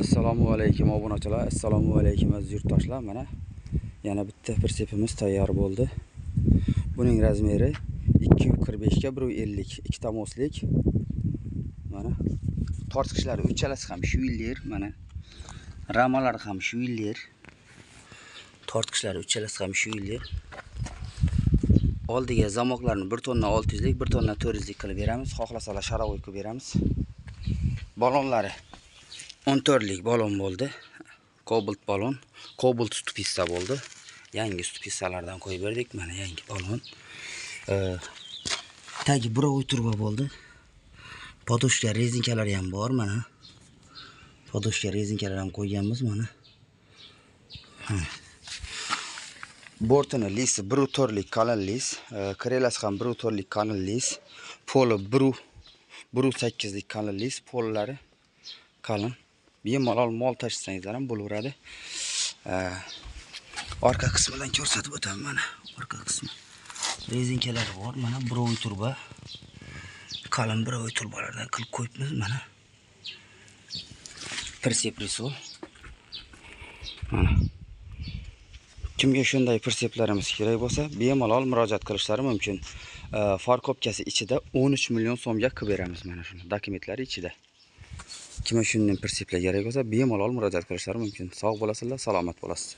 Assalomu alaykum obunachilar, assalomu alaykum aziz yurtdoshlar. Mana yana bitta prinsipimiz tayyor bo'ldi. Buning razmeri 245 ga 150, ikkita moslik. Mana tortqichlari uchalasi ham shu yillar, mana ramalar ham shu yillar. Tortqichlari uchalasi ham shu yillar. Oldiga zamoqlarni 1 tonna 600 lik, 1 tonna 400 lik qilib beramiz. Xohlasalar sharovoy qilib beramiz. Balonlari 14 lik balon bo'ldi. Cobalt balon, Cobalt stupissa bo'ldi. Yangi stupissalardan qo'yib berdik. Mana yangi balon. Tagi birovoy turba bo'ldi. Podoshka rezinkalari ham bor mana. Podoshka rezinkalari ham qo'yganmiz mana. Bortini lisi 1.4 lik qalin lis, krelasi ham 1.4 lik qalin lis, poli 1.8 lik qalin lis, pollari qalin. Bemalol mol tashlasangizlar ham bo'laveradi. Orqa qismidan ko'rsatib o'taman mana. Orqa qismi rezinkalari bor mana, birovoy turba. Qalin birovoy turbalardan qilib qo'yibmiz mana. Prinsip risol. Mana. Kimga shunday prinsiplarimiz kerak bo'lsa, bemalol murojaat qilishlari mumkin. Farkopkasi ichida 13 million so'mga qilib beramiz mana shuni, dokumentlari ichida. Kimga shunday prinsiplar kerak bo'lsa, bemalol murojaat qilishlari mumkin. Sog' bo'lasizlar, salomat bo'lasiz.